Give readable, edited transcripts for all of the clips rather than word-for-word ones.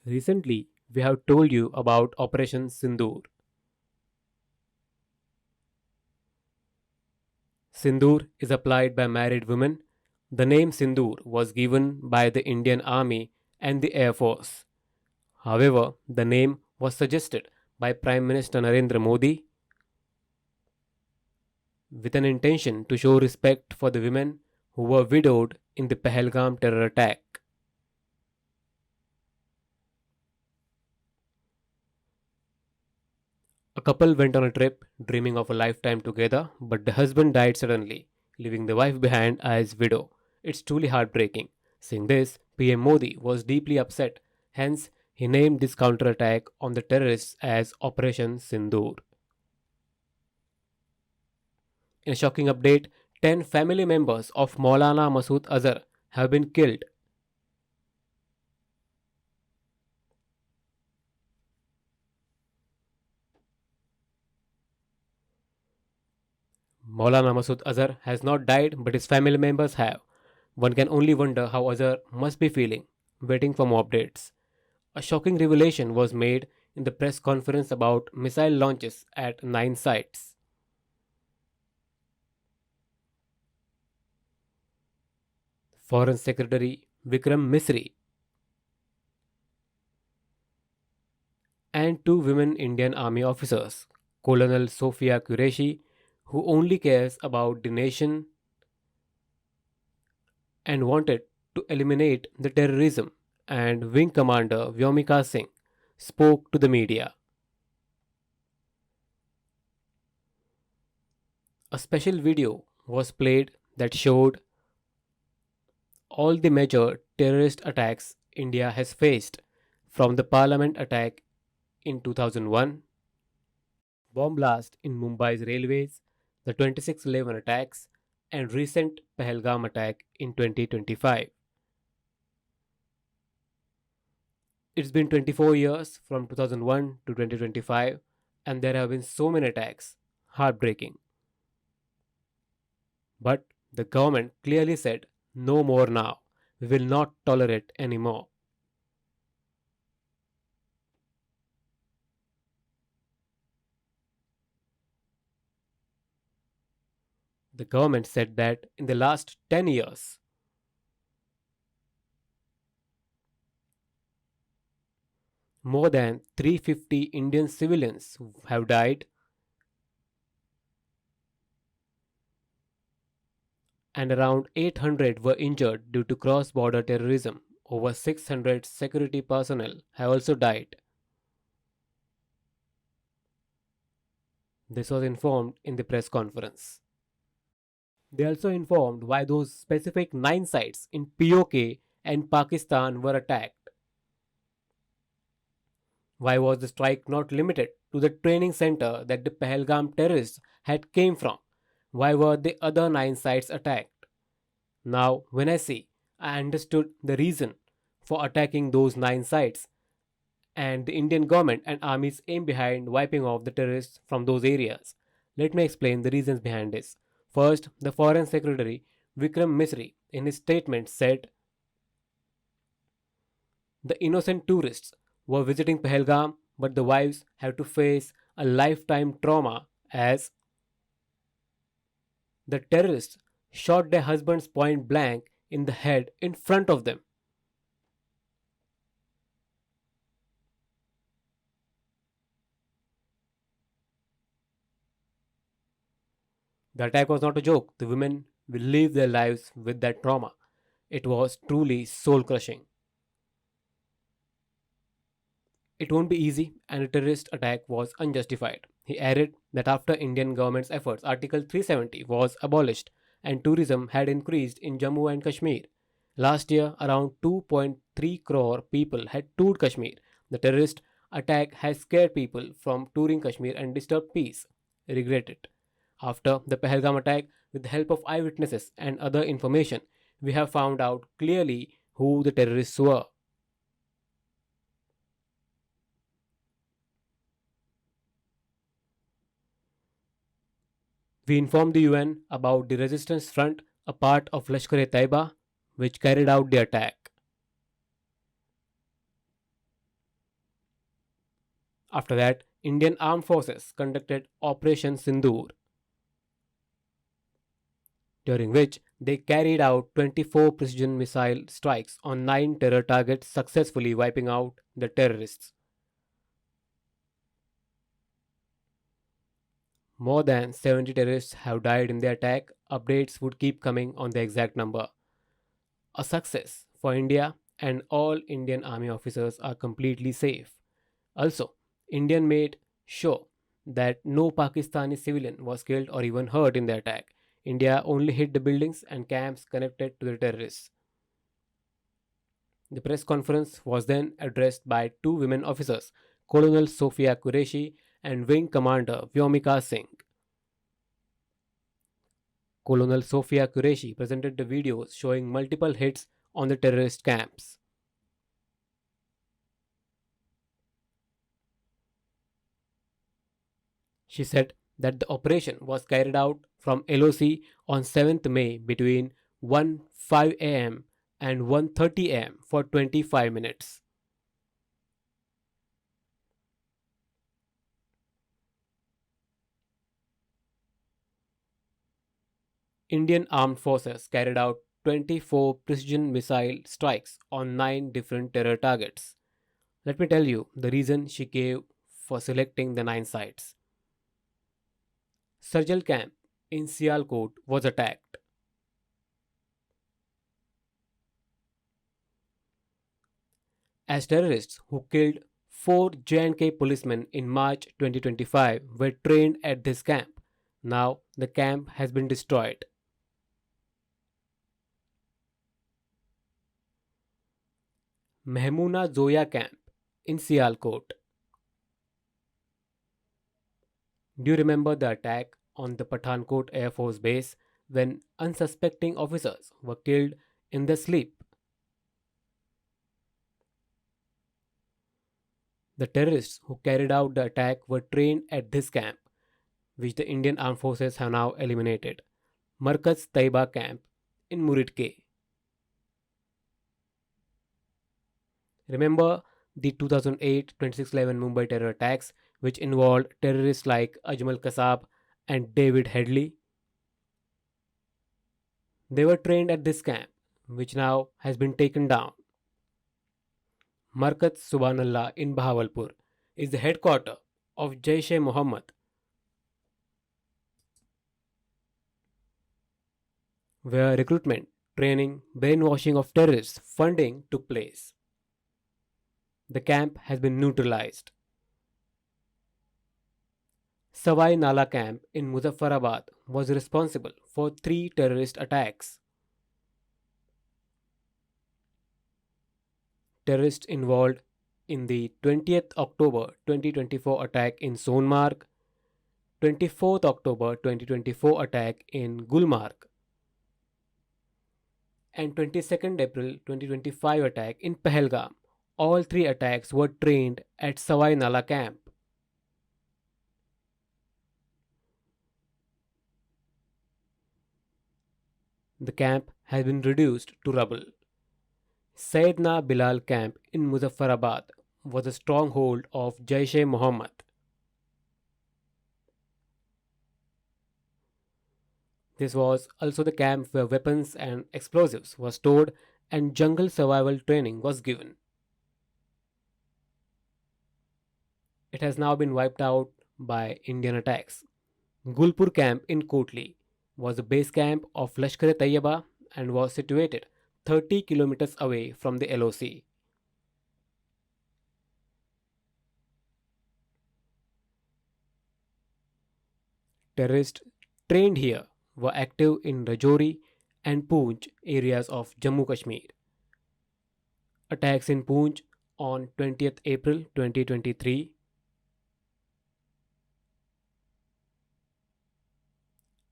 Recently, we have told you about Operation Sindoor. Sindoor is applied by married women. The name Sindoor was given by the Indian Army and the Air Force. However, the name was suggested by Prime Minister Narendra Modi with an intention to show respect for the women who were widowed in the Pahalgam terror attack. A couple went on a trip dreaming of a lifetime together, but the husband died suddenly, leaving the wife behind as widow. It's truly heartbreaking. Seeing this, PM Modi was deeply upset. Hence, he named this counterattack on the terrorists as Operation Sindoor. In a shocking update, 10 family members of Maulana Masood Azhar have been killed. Maulana Masood Azhar has not died, but his family members have. One can only wonder how Azhar must be feeling, waiting for more updates. A shocking revelation was made in the press conference about missile launches at 9 sites. Foreign Secretary Vikram Misri and two women Indian Army officers, Colonel Sofiya Qureshi, who only cares about the nation and wanted to eliminate the terrorism, and Wing Commander Vyomika Singh spoke to the media. A special video was played that showed all the major terrorist attacks India has faced, from the Parliament attack in 2001, bomb blast in Mumbai's railways, the 26/11 attacks, and recent Pahalgam attack in 2025. It's been 24 years from 2001 to 2025, and there have been so many attacks. Heartbreaking. But the government clearly said, no more now. We will not tolerate anymore. The government said that in the last 10 years, more than 350 Indian civilians have died and around 800 were injured due to cross border terrorism. Over 600 security personnel have also died. This was informed in the press conference. They also informed why those specific 9 sites in PoK and Pakistan were attacked. Why was the strike not limited to the training center that the Pahalgam terrorists had came from? Why were the other 9 sites attacked? Now, when I see, I understood the reason for attacking those 9 sites and the Indian government and army's aim behind wiping off the terrorists from those areas. Let me explain the reasons behind this. First, the Foreign Secretary Vikram Misri in his statement said the innocent tourists were visiting Pahalgam, but the wives have to face a lifetime trauma as the terrorists shot their husbands point blank in the head in front of them. The attack was not a joke. The women will live their lives with that trauma. It was truly soul crushing. It won't be easy, and a terrorist attack was unjustified. He added that after Indian government's efforts, Article 370 was abolished and tourism had increased in Jammu and Kashmir. Last year, around 2.3 crore people had toured Kashmir. The terrorist attack has scared people from touring Kashmir and disturbed peace. Regret it. After the Pahalgam attack, with the help of eyewitnesses and other information, we have found out clearly who the terrorists were. We informed the UN about the resistance front, a part of Lashkar-e-Taiba, which carried out the attack. After that, Indian Armed Forces conducted Operation Sindoor, during which they carried out 24 precision missile strikes on 9 terror targets, successfully wiping out the terrorists. More than 70 terrorists have died in the attack. Updates would keep coming on the exact number. A success for India, and all Indian Army officers are completely safe. Also, Indian made sure that no Pakistani civilian was killed or even hurt in the attack. India only hit the buildings and camps connected to the terrorists. The press conference was then addressed by two women officers, Colonel Sofiya Qureshi and Wing Commander Vyomika Singh. Colonel Sofiya Qureshi presented the videos showing multiple hits on the terrorist camps. She said that the operation was carried out from LOC on 7th May between 1:05 am and 1:30 am for 25 minutes. Indian Armed Forces carried out 24 precision missile strikes on 9 different terror targets. Let me tell you the reason she gave for selecting the 9 sites. Sarjal camp in Sialkot was attacked. As terrorists who killed 4 J&K policemen in March 2025 were trained at this camp. Now the camp has been destroyed. Mehmoona Zoya camp in Sialkot. Do you remember the attack on the Pathankot Air Force Base when unsuspecting officers were killed in their sleep? The terrorists who carried out the attack were trained at this camp, which the Indian Armed Forces have now eliminated. Markaz Taiba camp in Muridke. Remember the 2008 26/11 Mumbai terror attacks, which involved terrorists like Ajmal Kasab and David Headley? They were trained at this camp, which now has been taken down. Markat Subhanallah in Bahawalpur is the headquarters of Jaish-e-Mohammed, where recruitment, training, brainwashing of terrorists, funding took place. The camp has been neutralized. Savai Nala camp in Muzaffarabad was responsible for 3 terrorist attacks. Terrorists involved in the 20th October 2024 attack in Sonmarg, 24th October 2024 attack in Gulmarg, and 22nd April 2025 attack in Pahalgam. All 3 attacks were trained at Savai Nala camp. The camp has been reduced to rubble. Sayyidna Bilal camp in Muzaffarabad was a stronghold of Jaish-e-Mohammed. This was also the camp where weapons and explosives were stored and jungle survival training was given. It has now been wiped out by Indian attacks. Gulpur camp in Kotli was a base camp of Lashkar-e-Taiba and was situated 30 kilometers away from the LOC. Terrorists trained here were active in Rajouri and Poonch areas of Jammu Kashmir. Attacks in Poonch on 20th April 2023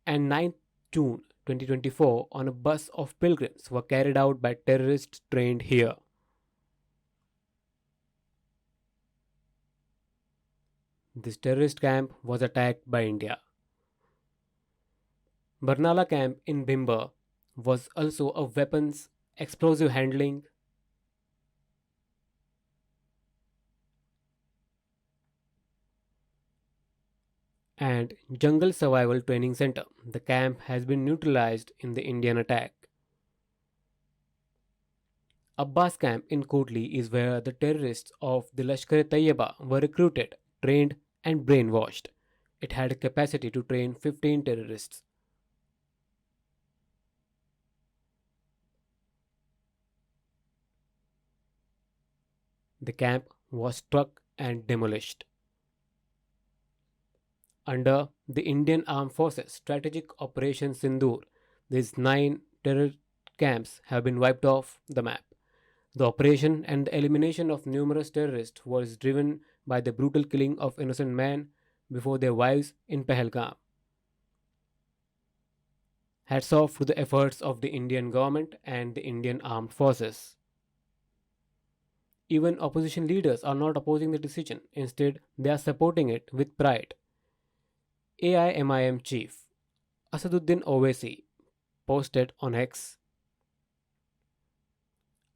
and 9th June 2024 on a bus of pilgrims were carried out by terrorists trained here. This terrorist camp was attacked by India. Barnala camp in Bhimber was also a weapons, explosive handling, and Jungle Survival Training Center. The camp has been neutralized in the Indian attack. Abbas camp in Kotli is where the terrorists of the Lashkar-e-Taiyiba were recruited, trained and brainwashed. It had a capacity to train 15 terrorists. The camp was struck and demolished. Under the Indian Armed Forces Strategic Operation Sindoor, these 9 terror camps have been wiped off the map. The operation and the elimination of numerous terrorists was driven by the brutal killing of innocent men before their wives in Pahalgam. Hats off to the efforts of the Indian government and the Indian armed forces. Even opposition leaders are not opposing the decision, instead, they are supporting it with pride. AIMIM chief Asaduddin Owaisi posted on X,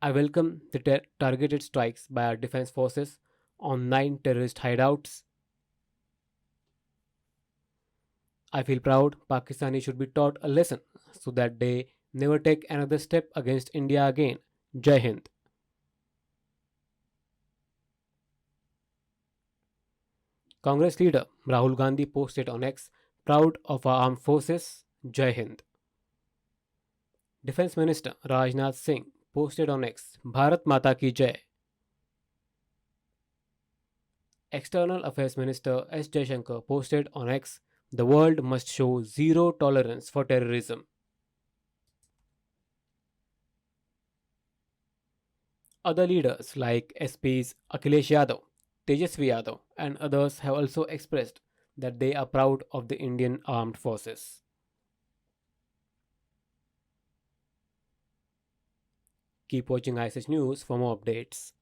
I welcome the targeted strikes by our defense forces on 9 terrorist hideouts. I feel proud Pakistani should be taught a lesson so that they never take another step against India again. Jai Hind. Congress leader Rahul Gandhi posted on X, proud of our armed forces. Jai Hind. Defense Minister Rajnath Singh posted on X, Bharat Mata ki Jai. External Affairs Minister S. Jaishankar posted on X, the world must show zero tolerance for terrorism. Other leaders like SPs Akhilesh Yadav, Tejasvi Yadav, and others have also expressed that they are proud of the Indian armed forces. Keep watching ISH News for more updates.